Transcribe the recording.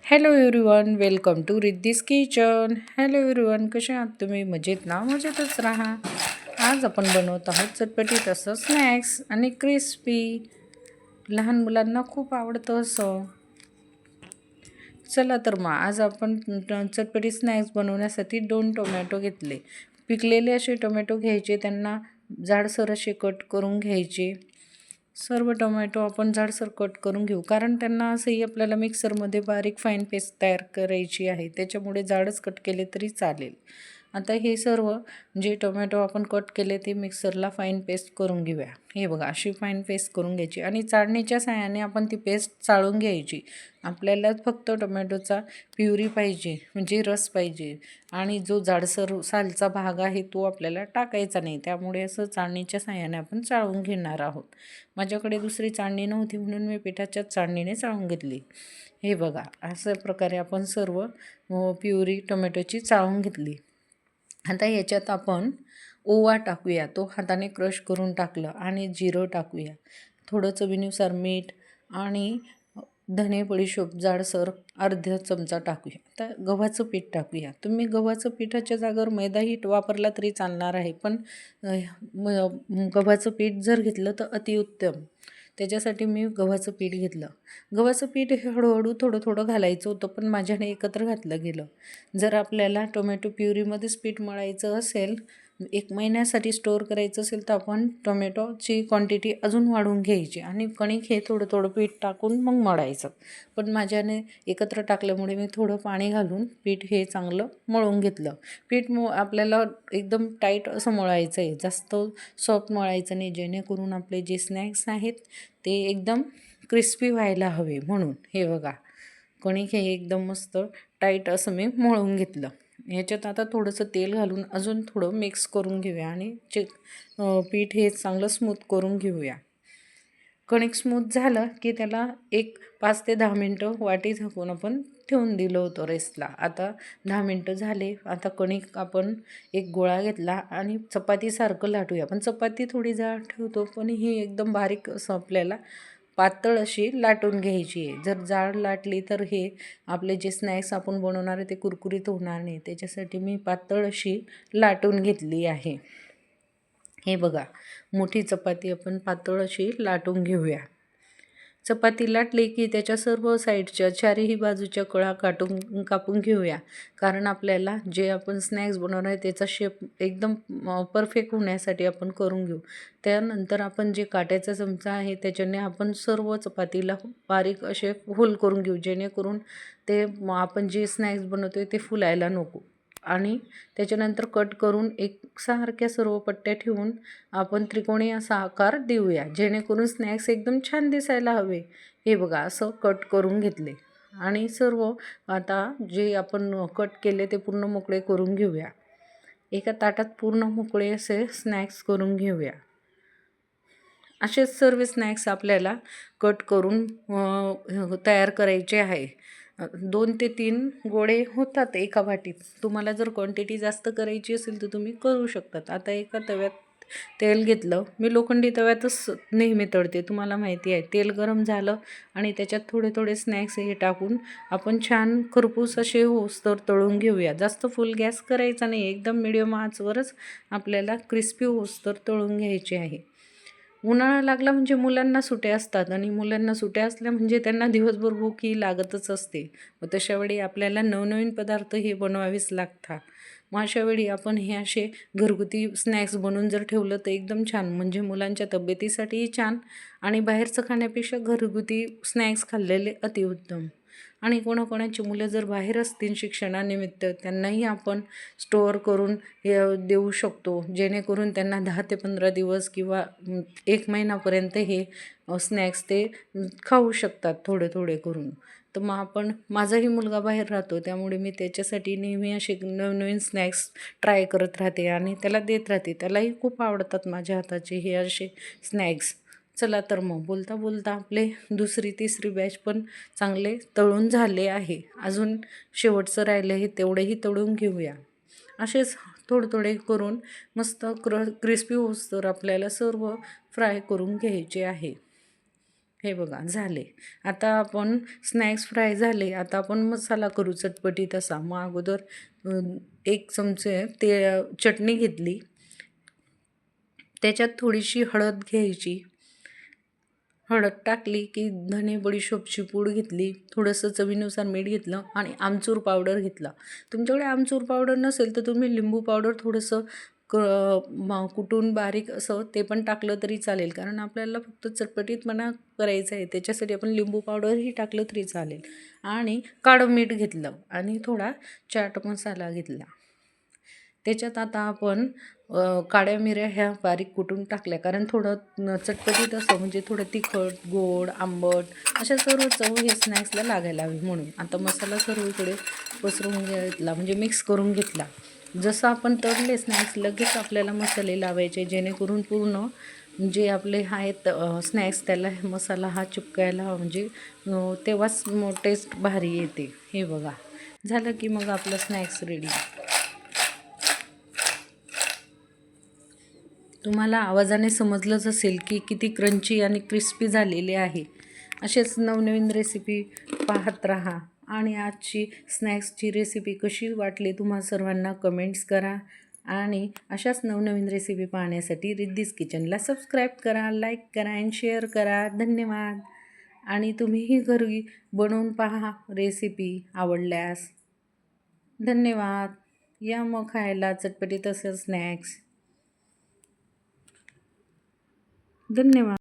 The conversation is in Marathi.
Hello everyone, welcome to Riddhi's kitchen. Hello everyone, कसे आहात तुम्ही? मजेत ना? मजेतच राहा. आज आपण बनवत आहोत चटपटीत असं स्नॅक्स आणि क्रिस्पी. लहान मुलांना खूप आवडतं असं. चला तर मग आज आपण चटपटीत स्नॅक्स बनवण्यासाठी 2 टोमॅटो घेतले. पिकलेले असे टोमॅटो घ्यायचे, त्यांना जाडसर असे कट करून घ्यायचे. सर्व टोमॅटो आपण जाडसर कट करून घेऊ, कारण त्यांना असंही आपल्याला मिक्सरमध्ये बारीक फाईन पेस्ट तयार करायची आहे, त्याच्यामुळे जाडच कट केले तरी चालेल. आता हे सर्व जे टोमॅटो आपण कट केले ते मिक्सरला फाईन पेस्ट करून घेऊया. हे बघा, अशी फाईन पेस्ट करून घ्यायची आणि चाळणीच्या साहाय्याने आपण ती पेस्ट चाळून घ्यायची. आपल्याला फक्त टोमॅटोचा प्युरी पाहिजे, म्हणजे रस पाहिजे, आणि जो जाडसर सालचा भाग आहे तो आपल्याला टाकायचा नाही. त्यामुळे असं चाळणीच्या साहाय्याने आपण चाळून घेणार आहोत. माझ्याकडे दुसरी चाळणी नव्हती म्हणून मी पिठाच्या चाळणीने चाळून घेतली. हे बघा, अशा प्रकारे आपण सर्व प्युरी टोमॅटोची चाळून घेतली. आता याच्यात आपण ओवा टाकूया, तो हाताने क्रश करून टाकलं, आणि जिरं टाकूया, थोडं चवीनुसार मीठ, आणि धने बडीशोप जाडसर अर्धा चमचा टाकूया. तर गव्हाचं पीठ टाकूया. तुम्ही गव्हाचं पिठाच्या जागेवर मैदाही वापरला तरी चालणार आहे, पण गव्हाचं पीठ जर घेतलं तर अतिउत्तम. त्याच्यासाठी मी गव्हाचं पीठ घेतलं. गव्हाचं पीठ हे हळूहळू थोडं थोडं घालायचं होतं, पण माझ्याने एकत्र घातलं गेलं. जर आपल्याला टोमॅटो प्युरीमध्येच पीठ मळायचं असेल, 1 महिन्यासाठी स्टोअर करायचं असेल, तर आपण टोमॅटोची क्वांटिटी अजून वाढवून घ्यायची आणि कणिक हे थोडं थोडं पीठ टाकून मग मळायचं. पण माझ्याने एकत्र टाकल्यामुळे मी थोडं पाणी घालून पीठ हे चांगलं मळून घेतलं. पीठ आपल्याला एकदम टाईट असं मळायचं आहे, जास्त सॉफ्ट मळायचं नाही, जेणेकरून आपले जे स्नॅक्स आहेत ते एकदम क्रिस्पी व्हायला हवे. म्हणून हे बघा, कणिक हे एकदम मस्त टाईट असं मी मळून घेतलं. ह्याच्यात आता थोडंसं तेल घालून अजून थोडं मिक्स करून घेऊया आणि पीठ हे चांगलं स्मूथ करून घेऊया. कणिक स्मूथ झालं की त्याला 5 ते 10 मिनटं वाटी झाकून आपण ठेवून दिलं होतं रेस्टला. आता 10 मिनटं झाले. आता कणिक आपण एक गोळा घेतला आणि चपातीसारखं लाटूया. पण चपाती थोडी जाड ठेवतो, पण ही एकदम बारीक असं आपल्याला पातळ अशी लाटून घ्यायची आहे. जर जाड लाटली तर हे आपले जे स्नॅक्स आपण बनवणार आहे ते कुरकुरीत होणार नाही. त्याच्यासाठी मी पातळ अशी लाटून घेतली आहे. हे बघा, मोठी चपाती आपण पातळ अशी लाटून घेऊया. चपाती लाटली की त्याच्या सर्व साईडच्या चारही बाजूच्या कळा कापून घेऊया, कारण आपल्याला जे आपण स्नॅक्स बनवणार आहे त्याचा शेप एकदम परफेक्ट होण्यासाठी आपण करून घेऊ. त्यानंतर आपण जे काट्याचा चमचा आहे त्याच्याने आपण सर्व चपातीला बारीक असे होल करून घेऊ, जेणेकरून ते आपण जे स्नॅक्स बनवतो ते फुलायला नको. आणि त्याच्यानंतर कट करून एकसारख्या सर्व पट्ट्या ठेवून आपण त्रिकोणी असा आकार देऊया, जेणेकरून स्नॅक्स एकदम छान दिसायला हवे. हे बघा, असं कट करून घेतले आणि सर्व आता जे आपण कट केले ते पूर्ण मोकळे करून घेऊया. एका ताटात पूर्ण मोकळे असे स्नॅक्स करून घेऊया. असेच सर्व स्नॅक्स आपल्याला कट करून तयार करायचे आहे. 2 ते 3 गोळे होतात एका वाटीत. तुम्हाला जर क्वांटिटी जास्त करायची असेल तर तुम्ही करू शकतात. आता एका तव्यात तेल घेतलं. मी लोखंडी तव्यातच नेहमी तळते, तुम्हाला माहिती आहे. तेल गरम झालं आणि त्याच्यात थोडे थोडे स्नॅक्स हे टाकून आपण छान खरपूस असे होईस्तोवर तळून घेऊया. जास्त फुल गॅस करायचा नाही, एकदम मिडियम आचवरच आपल्याला क्रिस्पी होईस्तोवर तळून घ्यायचे आहे. उन्हाळा लागला म्हणजे मुलांना सुट्या असतात, आणि मुलांना सुट्या असल्या म्हणजे त्यांना दिवसभर भूक ही लागतच असते. व तशावेळी आपल्याला नवनवीन पदार्थ हे बनवावेच लागतात. मग अशावेळी आपण हे असे घरगुती स्नॅक्स बनवून जर ठेवलं तर एकदम छान, म्हणजे मुलांच्या तब्येतीसाठीही छान, आणि बाहेरचं खाण्यापेक्षा घरगुती स्नॅक्स खाल्लेले अतिउत्तम. आणि कोणाकोणाची मुलं जर बाहेर असतील शिक्षणानिमित्त, त्यांनाही आपण स्टोअर करून देऊ शकतो, जेणेकरून त्यांना 10 ते 15 दिवस किंवा 1 महिनापर्यंत हे स्नॅक्स ते खाऊ शकतात थोडे थोडे करून. तर मग माझाही मुलगा बाहेर राहतो, त्यामुळे मी त्याच्यासाठी नेहमी असे नवनवीन स्नॅक्स ट्राय करत राहते आणि त्याला देत राहते. त्यालाही खूप आवडतात माझ्या हाताचे हे असे स्नॅक्स. चला तर मग बोलता बोलता आपले 2री 3री बॅच पण चांगले तळून झाले आहे. अजून शेवटचं राहिलं आहे, तेवढेही तळून घेऊया. असेच थोडे थोडे करून मस्त क्रिस्पी होईस्तोवर आपल्याला सर्व फ्राय करून घ्यायचे आहे. हे बघा झाले. आता आपण स्नॅक्स फ्राय झाले. आता आपण मसाला करू चटपटीत असा. मग अगोदर 1 चमचे चटणी घेतली. त्याच्यात थोडीशी हळद घ्यायची. हळद टाकली की धने बडीशोपची पूड घेतली, थोडंसं चवीनुसार मीठ घेतलं आणि आमचूर पावडर घेतला. तुमच्याकडे आमचूर पावडर नसेल तर तुम्ही लिंबू पावडर थोडंसं कुटून बारीक असं ते पण टाकलं तरी चालेल, कारण आपल्याला फक्त चटपटीतपणा करायचा आहे. त्याच्यासाठी आपण लिंबू पावडरही टाकलं तरी चालेल. आणि काळं मीठ घेतलं आणि थोडा चाट मसाला घेतला. त्याच्यात आता आपण काळ्या मिऱ्या ह्या बारीक कुटून टाकल्या, कारण थोडं चटपटीत असं म्हणजे थोडं तिखट, गोड, आंबट अशा सर्व चव हे स्नॅक्सला लागायला हवी म्हणून. आता मसाला सर्वीकडे पसरवून घेतला, म्हणजे मिक्स करून घेतला. जसं आपण तळले स्नॅक्स लगेच आपल्याला मसाले लावायचे, जेणेकरून पूर्ण जे आपले आहेत स्नॅक्स त्याला मसाला हा चिपकायला, म्हणजे तेव्हाच टेस्ट भारी येते. हे बघा झालं की मग आपलं स्नॅक्स रेडी. तुम्हाला आवाजाने समजलंच असेल की किती क्रंची आणि क्रिस्पी झालेले आहे. असेच नवनवीन रेसिपी पाहत राहा. आणि आजची स्नॅक्सची रेसिपी कशी वाटली तुम्हा सर्वांना कमेंट्स करा. आणि अशाच नवनवीन रेसिपी पाहण्यासाठी रिद्धीज किचनला सबस्क्राईब करा, लाईक करा आणि शेअर करा. धन्यवाद. आणि तुम्हीही घरी बनवून पहा रेसिपी आवडल्यास. धन्यवाद. या मग खायला चटपटीत असं स्नॅक्स. धन्यवाद.